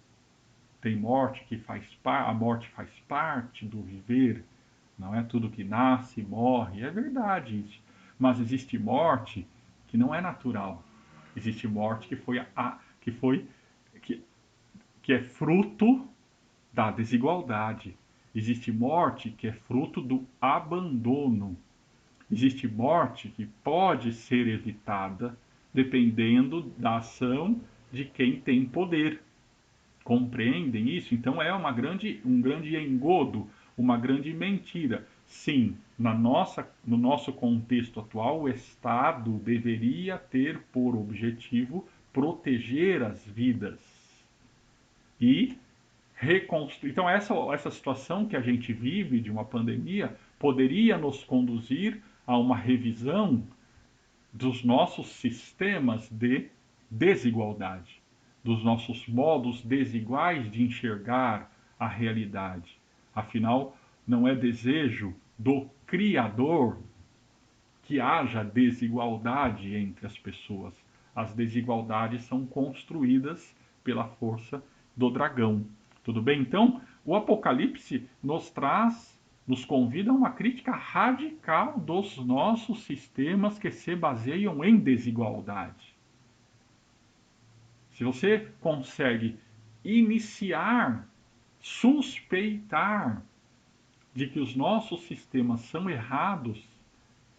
A: Tem morte que a morte faz parte do viver, não é tudo que nasce, morre, é verdade isso. Mas existe morte que não é natural. Existe morte que foi que, que é fruto da desigualdade. Existe morte que é fruto do abandono. Existe morte que pode ser evitada dependendo da ação de quem tem poder. Compreendem isso? Então é um grande engodo, uma grande mentira. Sim, no nosso contexto atual, o Estado deveria ter por objetivo proteger as vidas e reconstruir. Então, essa situação que a gente vive de uma pandemia poderia nos conduzir a uma revisão dos nossos sistemas de desigualdade, dos nossos modos desiguais de enxergar a realidade. Afinal, não é desejo do Criador que haja desigualdade entre as pessoas. As desigualdades são construídas pela força do dragão. Tudo bem? Então, o Apocalipse nos convida a uma crítica radical dos nossos sistemas que se baseiam em desigualdade. Se você consegue iniciar, suspeitar de que os nossos sistemas são errados,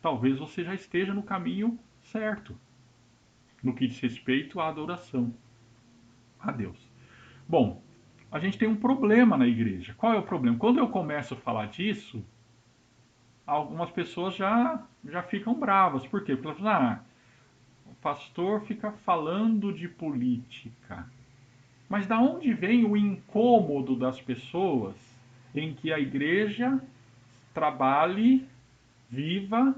A: talvez você já esteja no caminho certo, no que diz respeito à adoração a Deus. Bom, a gente tem um problema na igreja. Qual é o problema? Quando eu começo a falar disso, algumas pessoas já ficam bravas. Por quê? Porque elas falam, o pastor fica falando de política. Mas da onde vem o incômodo das pessoas em que a igreja trabalhe, viva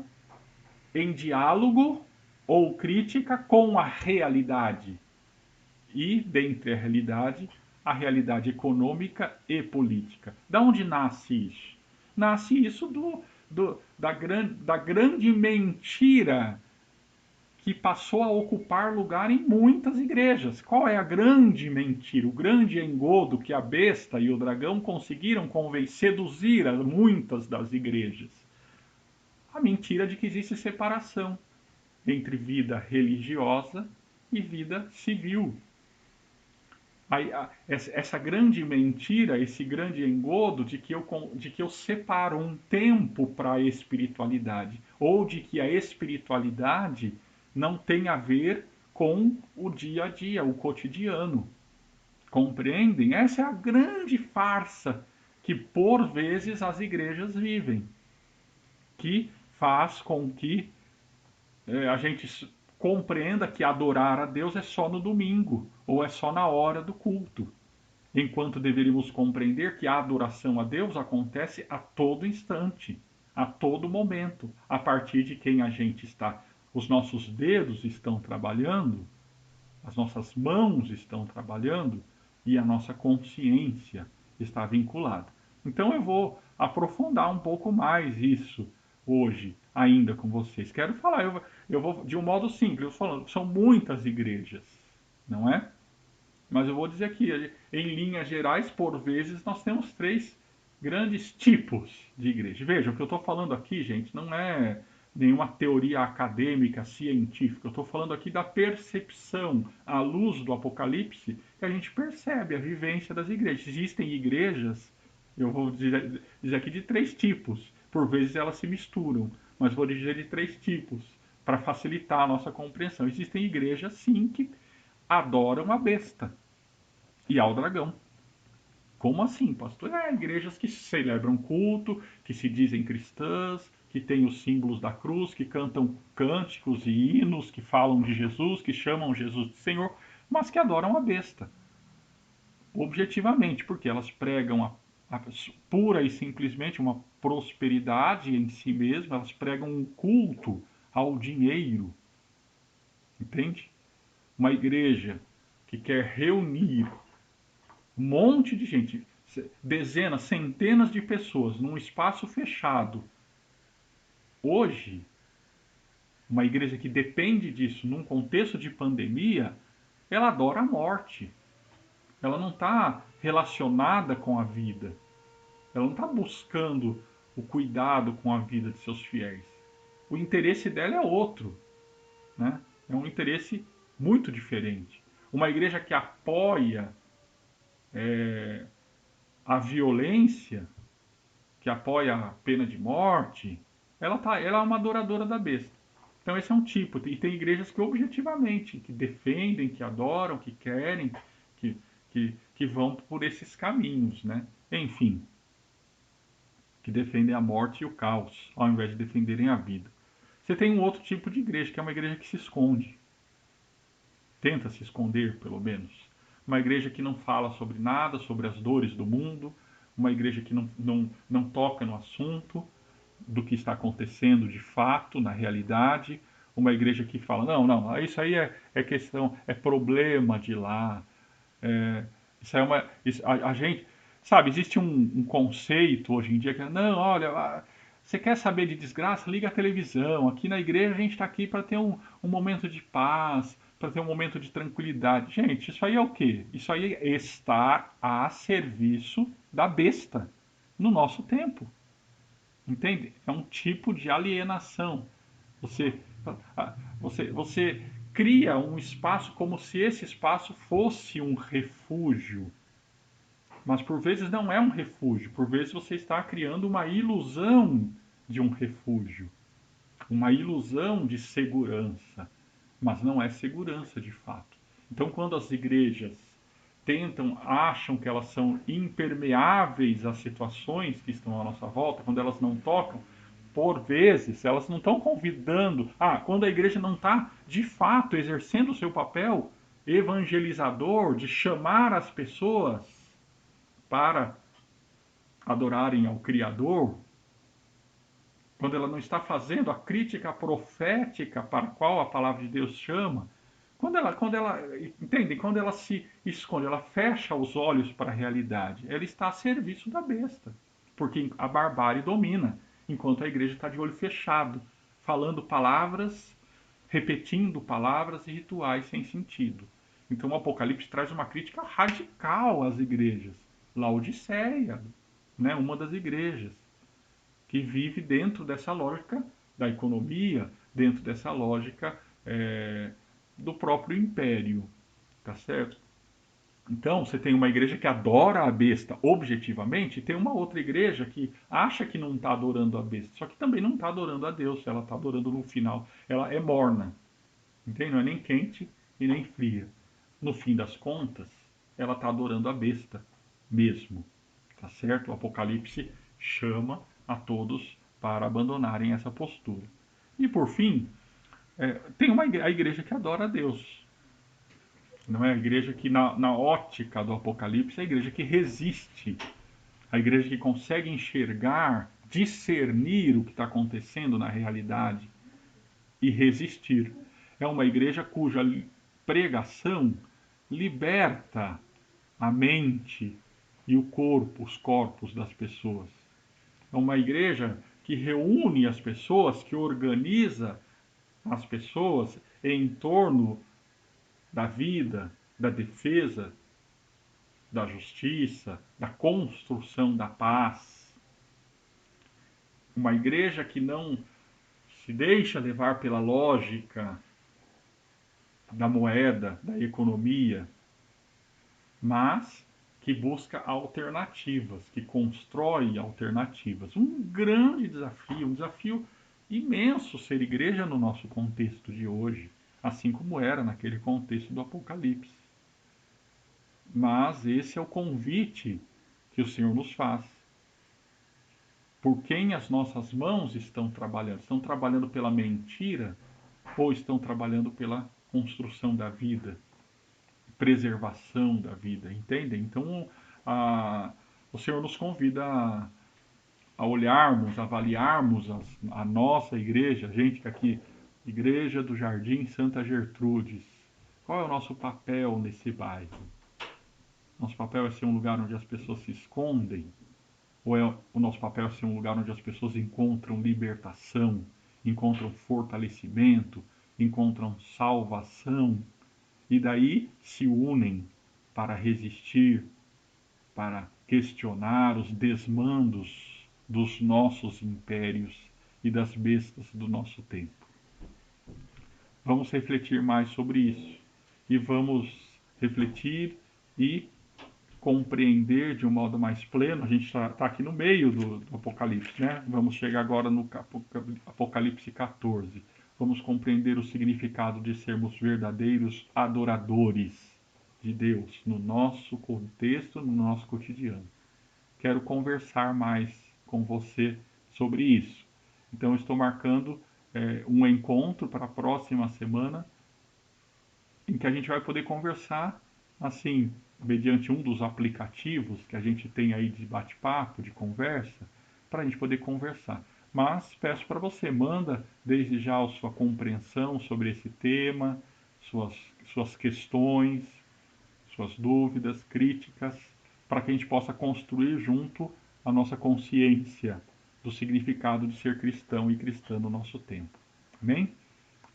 A: em diálogo ou crítica com a realidade? E, dentre a realidade econômica e política. Da onde nasce isso? Nasce isso da grande mentira que passou a ocupar lugar em muitas igrejas. Qual é a grande mentira, o grande engodo que a besta e o dragão conseguiram seduzir a muitas das igrejas? A mentira de que existe separação entre vida religiosa e vida civil. Essa grande mentira, esse grande engodo de que eu separo um tempo para a espiritualidade, ou de que a espiritualidade não tem a ver com o dia a dia, o cotidiano. Compreendem? Essa é a grande farsa que por vezes as igrejas vivem, que faz com que a gente compreenda que adorar a Deus é só no domingo ou é só na hora do culto, enquanto deveríamos compreender que a adoração a Deus acontece a todo instante, a todo momento, a partir de quem a gente está. Os nossos dedos estão trabalhando, as nossas mãos estão trabalhando e a nossa consciência está vinculada. Então eu vou aprofundar um pouco mais isso hoje ainda com vocês. Quero falar, eu vou de um modo simples, falando, são muitas igrejas, não é? Mas eu vou dizer aqui, em linhas gerais, por vezes, nós temos três grandes tipos de igreja. Veja, o que eu estou falando aqui, gente, não é nenhuma teoria acadêmica, científica. Eu estou falando aqui da percepção, à luz do Apocalipse, que a gente percebe a vivência das igrejas. Existem igrejas, eu vou dizer aqui de três tipos. Por vezes elas se misturam, mas vou dizer de três tipos, para facilitar a nossa compreensão. Existem igrejas, sim, que adoram a besta e ao dragão. Como assim, pastor? Igrejas que celebram culto, que se dizem cristãs, que têm os símbolos da cruz, que cantam cânticos e hinos, que falam de Jesus, que chamam Jesus de Senhor, mas que adoram a besta. Objetivamente, porque elas pregam a pura e simplesmente uma prosperidade em si mesma, elas pregam um culto ao dinheiro. Entende? Uma igreja que quer reunir um monte de gente, dezenas, centenas de pessoas num espaço fechado. Hoje, uma igreja que depende disso num contexto de pandemia, ela adora a morte. Ela não está relacionada com a vida. Ela não está buscando o cuidado com a vida de seus fiéis. O interesse dela é outro, né? É um interesse muito diferente. Uma igreja que apoia a violência, que apoia a pena de morte, ela é uma adoradora da besta. Então esse é um tipo. E tem igrejas que objetivamente, que defendem, que adoram, que querem, que vão por esses caminhos, né? Enfim, que defendem a morte e o caos, ao invés de defenderem a vida. Você tem um outro tipo de igreja, que é uma igreja que se esconde. tenta se esconder, pelo menos. Uma igreja que não fala sobre nada, sobre as dores do mundo, uma igreja que não toca no assunto do que está acontecendo de fato, na realidade, uma igreja que fala, não, isso aí é questão, é problema de lá, é, isso é uma, isso, a gente, sabe, existe um conceito hoje em dia que, não, olha, você quer saber de desgraça? Liga a televisão. Aqui na igreja a gente está aqui para ter um momento de paz, para ter um momento de tranquilidade. Gente, isso aí é o quê? Isso aí é estar a serviço da besta no nosso tempo. Entende? É um tipo de alienação. Você, você cria um espaço como se esse espaço fosse um refúgio. Mas por vezes não é um refúgio. Por vezes você está criando uma ilusão de um refúgio. Uma ilusão de segurança. Mas não é segurança de fato. Então, quando as igrejas acham que elas são impermeáveis às situações que estão à nossa volta, quando elas não tocam, por vezes elas não estão convidando. Quando a igreja não está de fato exercendo o seu papel evangelizador de chamar as pessoas para adorarem ao Criador, quando ela não está fazendo a crítica profética para a qual a palavra de Deus chama, entende? Quando ela se esconde, ela fecha os olhos para a realidade, ela está a serviço da besta, porque a barbárie domina, enquanto a igreja está de olho fechado, falando palavras, repetindo palavras e rituais sem sentido. Então o Apocalipse traz uma crítica radical às igrejas. Laodiceia, né, uma das igrejas que vive dentro dessa lógica da economia, dentro dessa lógica do próprio império, tá certo? Então, você tem uma igreja que adora a besta objetivamente, e tem uma outra igreja que acha que não está adorando a besta, só que também não está adorando a Deus, ela está adorando no final. Ela é morna, entende? Não é nem quente e nem fria. No fim das contas, ela está adorando a besta mesmo, tá certo? O Apocalipse chama a todos para abandonarem essa postura. E por fim, tem a igreja que adora a Deus. Não é a igreja que, na ótica do Apocalipse, é a igreja que resiste. A igreja que consegue enxergar, discernir o que está acontecendo na realidade e resistir. É uma igreja cuja pregação liberta a mente e o corpo, os corpos das pessoas. É uma igreja que reúne as pessoas, que organiza as pessoas em torno da vida, da defesa, da justiça, da construção da paz. Uma igreja que não se deixa levar pela lógica da moeda, da economia, mas que busca alternativas, que constrói alternativas. Um grande desafio, um desafio imenso ser igreja no nosso contexto de hoje, assim como era naquele contexto do Apocalipse. Mas esse é o convite que o Senhor nos faz. Por quem as nossas mãos estão trabalhando? Estão trabalhando pela mentira ou estão trabalhando pela construção da vida, preservação da vida? Entendem? Então, o Senhor nos convida a olharmos, a avaliarmos a nossa igreja, gente que aqui, Igreja do Jardim Santa Gertrudes. Qual é o nosso papel nesse bairro? Nosso papel é ser um lugar onde as pessoas se escondem? Ou o nosso papel é ser um lugar onde as pessoas encontram libertação, encontram fortalecimento, encontram salvação e daí se unem para resistir, para questionar os desmandos dos nossos impérios e das bestas do nosso tempo? Vamos refletir mais sobre isso e vamos refletir e compreender de um modo mais pleno. A gente está aqui no meio do Apocalipse, né? Vamos chegar agora no Apocalipse 14. Vamos compreender o significado de sermos verdadeiros adoradores de Deus no nosso contexto, no nosso cotidiano. Quero conversar mais com você sobre isso. Então, estou marcando um encontro para a próxima semana em que a gente vai poder conversar, assim, mediante um dos aplicativos que a gente tem aí de bate-papo, de conversa, para a gente poder conversar. Mas peço para você, manda desde já a sua compreensão sobre esse tema, suas, suas questões, suas dúvidas, críticas, para que a gente possa construir junto a nossa consciência do significado de ser cristão e cristã no nosso tempo. Amém?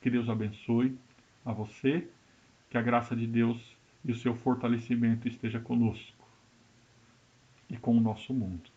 A: Que Deus abençoe a você, que a graça de Deus e o seu fortalecimento esteja conosco e com o nosso mundo.